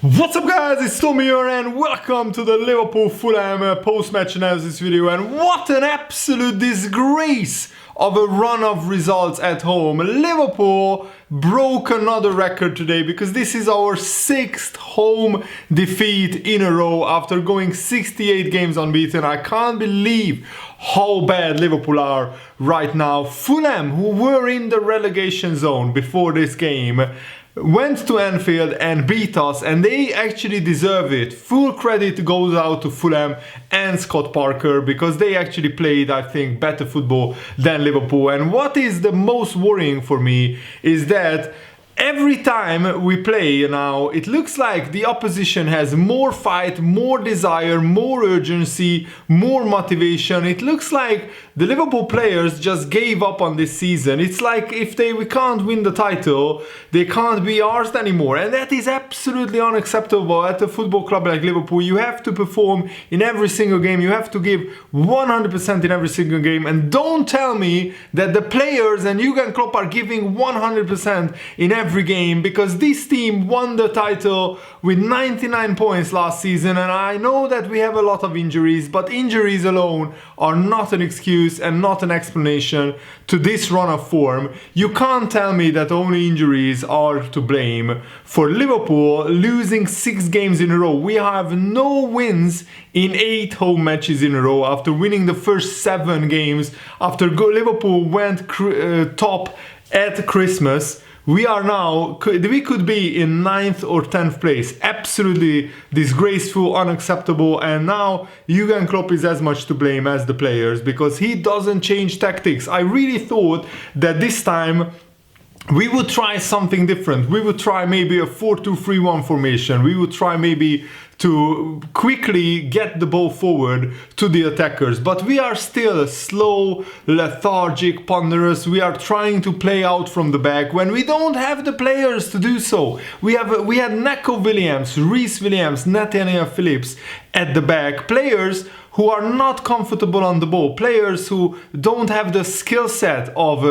What's up guys, it's Tommy here and welcome to the Liverpool Fulham post-match analysis video. And what an absolute disgrace of a run of results at home. Liverpool broke another record today because this is our 6th home defeat in a row after going 68 games unbeaten. I can't believe how bad Liverpool are right now. Fulham, who were in the relegation zone before this game, went to Anfield and beat us, and they actually deserve it. Full credit goes out to Fulham and Scott Parker because they actually played, I think, better football than Liverpool. And what is the most worrying for me is that every time we play now, it looks like the opposition has more fight, more desire, more urgency, more motivation. It looks like the Liverpool players just gave up on this season. It's like if we can't win the title, they can't be ours anymore. And that is absolutely unacceptable at a football club like Liverpool. You have to perform in every single game. You have to give 100% in every single game. And don't tell me that the players and Jurgen Klopp are giving 100% in every game, because this team won the title with 99 points last season. And I know that we have a lot of injuries, but injuries alone are not an excuse and not an explanation to this run of form. You can't tell me that only injuries are to blame for Liverpool losing 6 games in a row. We have no wins in 8 home matches in a row after winning the first 7 games. After Liverpool went top at Christmas, we could be in 9th or 10th place. Absolutely disgraceful, unacceptable. And now Jurgen Klopp is as much to blame as the players because he doesn't change tactics. I really thought that this time we would try something different. We would try maybe a 4-2-3-1 formation. We would try maybe to quickly get the ball forward to the attackers. But we are still slow, lethargic, ponderous. We are trying to play out from the back when we don't have the players to do so. We had Neco Williams, Reece Williams, Nathaniel Phillips at the back. Players who are not comfortable on the ball, players who don't have the skill set of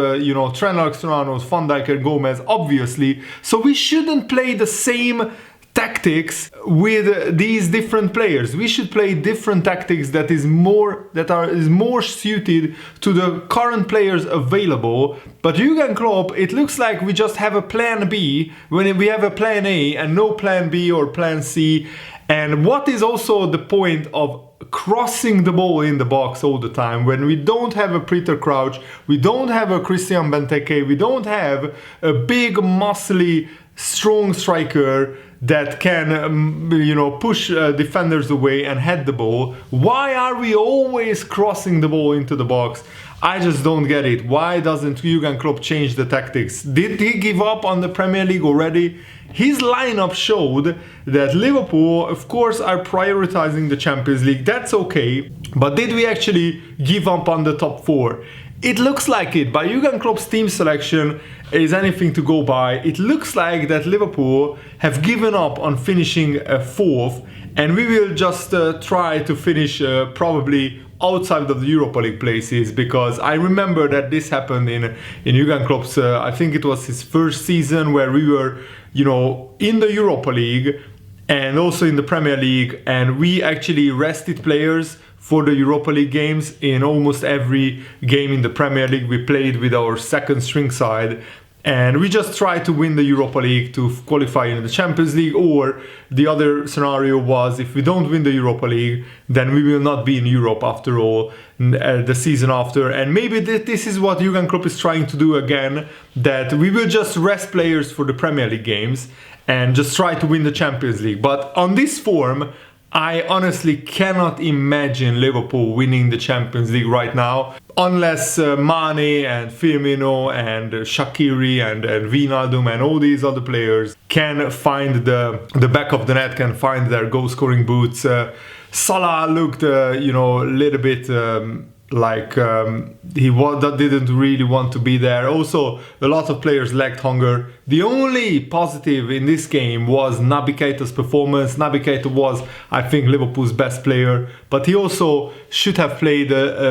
Trent Alexander-Arnold, Van Dijk and Gomez, obviously. So we shouldn't play the same tactics with these different players. We should play different tactics that is more suited to the current players available. But Jurgen Klopp, it looks like we just have a plan B when we have a plan A and no plan B or plan C. And what is also the point of crossing the ball in the box all the time when we don't have a Peter Crouch, we don't have a Christian Benteke, we don't have a big, muscly, strong striker that can, push defenders away and head the ball? Why are we always crossing the ball into the box? I just don't get it. Why doesn't Jurgen Klopp change the tactics? Did he give up on the Premier League already? His lineup showed that Liverpool, of course, are prioritizing the Champions League. That's okay. But did we actually give up on the top 4? It looks like it. By Jurgen Klopp's team selection is anything to go by. It looks like that Liverpool have given up on finishing 4th, and we will just try to finish probably outside of the Europa League places, because I remember that this happened in Jurgen Klopp's, I think it was his first season, where we were, in the Europa League and also in the Premier League, and we actually rested players for the Europa League games. In almost every game in the Premier League, we played with our second string side, and we just tried to win the Europa League to qualify in the Champions League. Or the other scenario was, if we don't win the Europa League, then we will not be in Europe after all the season after. And maybe this is what Jurgen Klopp is trying to do again, that we will just rest players for the Premier League games and just try to win the Champions League. But on this form, I honestly cannot imagine Liverpool winning the Champions League right now, unless Mane and Firmino and Shaqiri and Wijnaldum and all these other players can find the back of the net, can find their goal-scoring boots. Salah looked, a little bit like he didn't really want to be there. Also, a lot of players lacked hunger. The only positive in this game was Naby Keita's performance. Naby Keita was, I think, Liverpool's best player, but he also should have played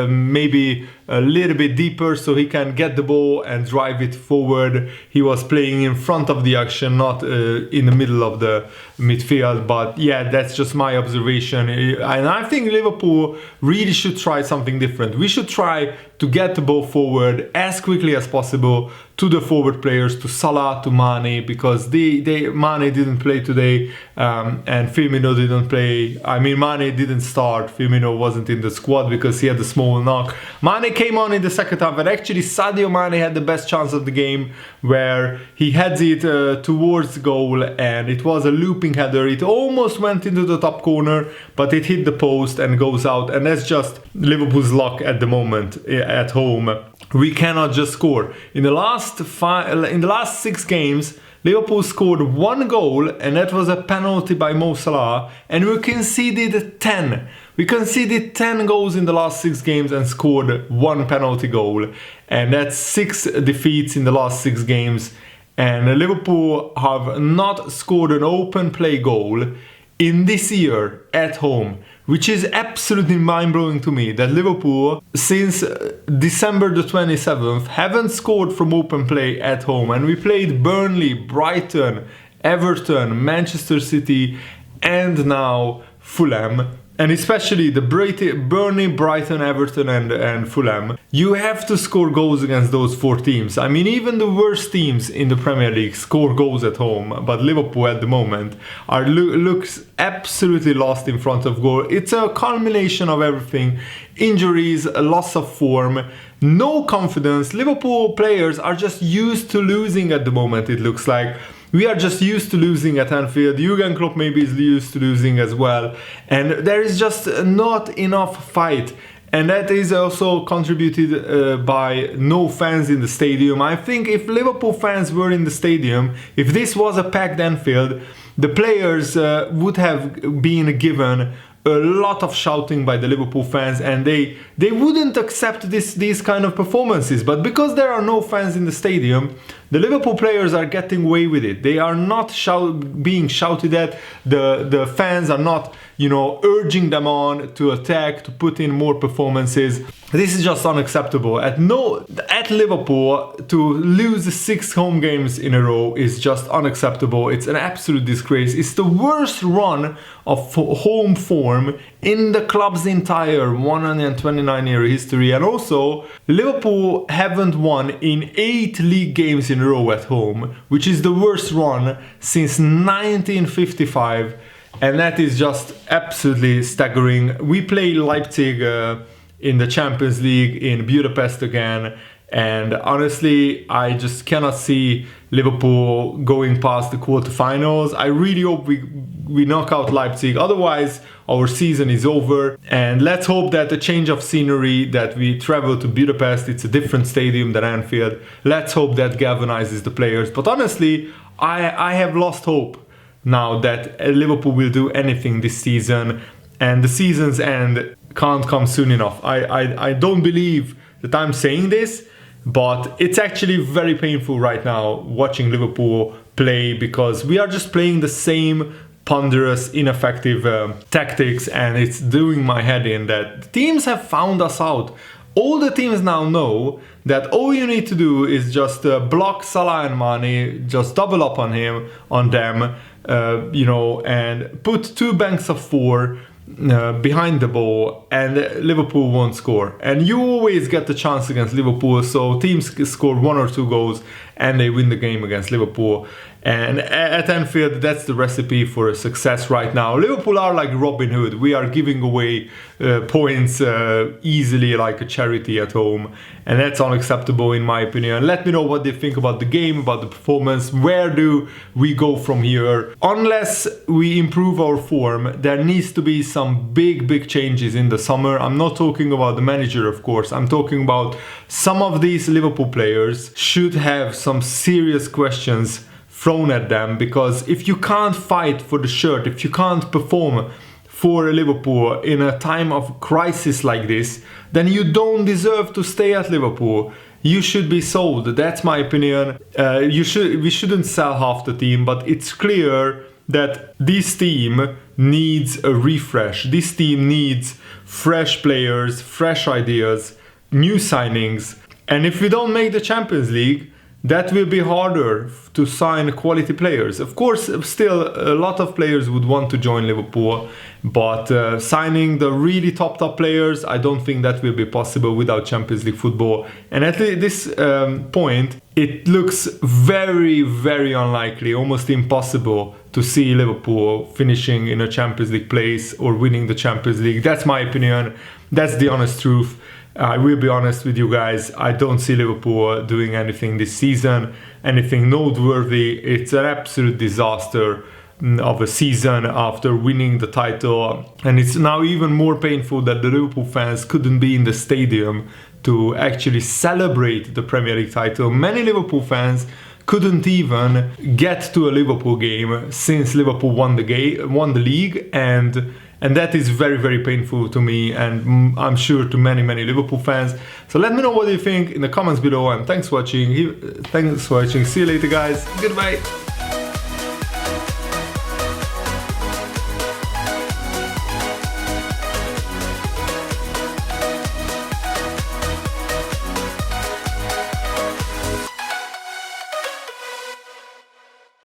maybe a little bit deeper so he can get the ball and drive it forward. He was playing in front of the action, not in the middle of the midfield. But yeah, that's just my observation. And I think Liverpool really should try something different. We should try to get the ball forward as quickly as possible to the forward players, to Salah, to Mane, because Mane didn't play today, and Firmino didn't play. I mean, Mane didn't start. Firmino wasn't in the squad because he had a small knock. Mane came on in the second half, and actually Sadio Mane had the best chance of the game, where he heads it towards the goal, and it was a looping header. It almost went into the top corner, but it hit the post and goes out, and that's just Liverpool's luck at the moment at home. We cannot just score. In the last 6 games, Liverpool scored 1 goal, and that was a penalty by Mo Salah, and we conceded 10. We conceded 10 goals in the last 6 games and scored 1 penalty goal, and that's 6 defeats in the last 6 games. And Liverpool have not scored an open play goal in this year at home, which is absolutely mind-blowing to me, that Liverpool, since December the 27th, haven't scored from open play at home. And we played Burnley, Brighton, Everton, Manchester City, and now Fulham. And especially the Burnley, Brighton, Everton and Fulham. You have to score goals against those 4 teams. I mean, even the worst teams in the Premier League score goals at home. But Liverpool at the moment looks absolutely lost in front of goal. It's a culmination of everything. Injuries, a loss of form, no confidence. Liverpool players are just used to losing at the moment, it looks like. We are just used to losing at Anfield. Jurgen Klopp maybe is used to losing as well. And there is just not enough fight. And that is also contributed by no fans in the stadium. I think if Liverpool fans were in the stadium, if this was a packed Anfield, the players would have been given a lot of shouting by the Liverpool fans, and they wouldn't accept these kind of performances. But because there are no fans in the stadium, the Liverpool players are getting away with it. They are not being shouted at. The fans are not, urging them on to attack, to put in more performances. This is just unacceptable. At Liverpool, to lose 6 home games in a row is just unacceptable. It's an absolute disgrace. It's the worst run of home form in the club's entire 129-year history. And also, Liverpool haven't won in 8 league games in a row at home, which is the worst run since 1955. And that is just absolutely staggering. We play Leipzig in the Champions League in Budapest again. And honestly, I just cannot see Liverpool going past the quarterfinals. I really hope we knock out Leipzig. Otherwise, our season is over. And let's hope that a change of scenery, that we travel to Budapest, it's a different stadium than Anfield. Let's hope that galvanizes the players. But honestly, I have lost hope now that Liverpool will do anything this season. And the season's end can't come soon enough. I don't believe that I'm saying this, but it's actually very painful right now watching Liverpool play, because we are just playing the same ponderous, ineffective tactics, and it's doing my head in that teams have found us out. All the teams now know that all you need to do is just block Salah and Mane, just double up on them, and put 2 banks of 4 behind the ball, and Liverpool won't score. And you always get the chance against Liverpool, so teams score 1 or 2 goals and they win the game against Liverpool. And at Anfield, that's the recipe for a success right now. Liverpool are like Robin Hood. We are giving away points easily like a charity at home. And that's unacceptable in my opinion. Let me know what they think about the game, about the performance. Where do we go from here? Unless we improve our form, there needs to be some big changes in the summer. I'm not talking about the manager, of course. I'm talking about some of these Liverpool players should have some serious questions thrown at them, because if you can't fight for the shirt, if you can't perform for Liverpool in a time of crisis like this, then you don't deserve to stay at Liverpool. You should be sold. That's my opinion. We shouldn't sell half the team, but it's clear that this team needs a refresh. This team needs fresh players, fresh ideas. new signings. And if we don't make the Champions League, that will be harder to sign quality players. Of course, still a lot of players would want to join Liverpool, but signing the really top players, I don't think that will be possible without Champions League football. And at this point, it looks very, very unlikely, almost impossible to see Liverpool finishing in a Champions League place or winning the Champions League. That's my opinion. That's the honest truth. I will be honest with you guys, I don't see Liverpool doing anything this season, anything noteworthy. It's an absolute disaster of a season after winning the title, and it's now even more painful that the Liverpool fans couldn't be in the stadium to actually celebrate the Premier League title. Many Liverpool fans couldn't even get to a Liverpool game since Liverpool won the league, and that is very, very painful to me, and I'm sure to many, many Liverpool fans. So let me know what you think in the comments below, and thanks for watching. See you later, guys. Goodbye.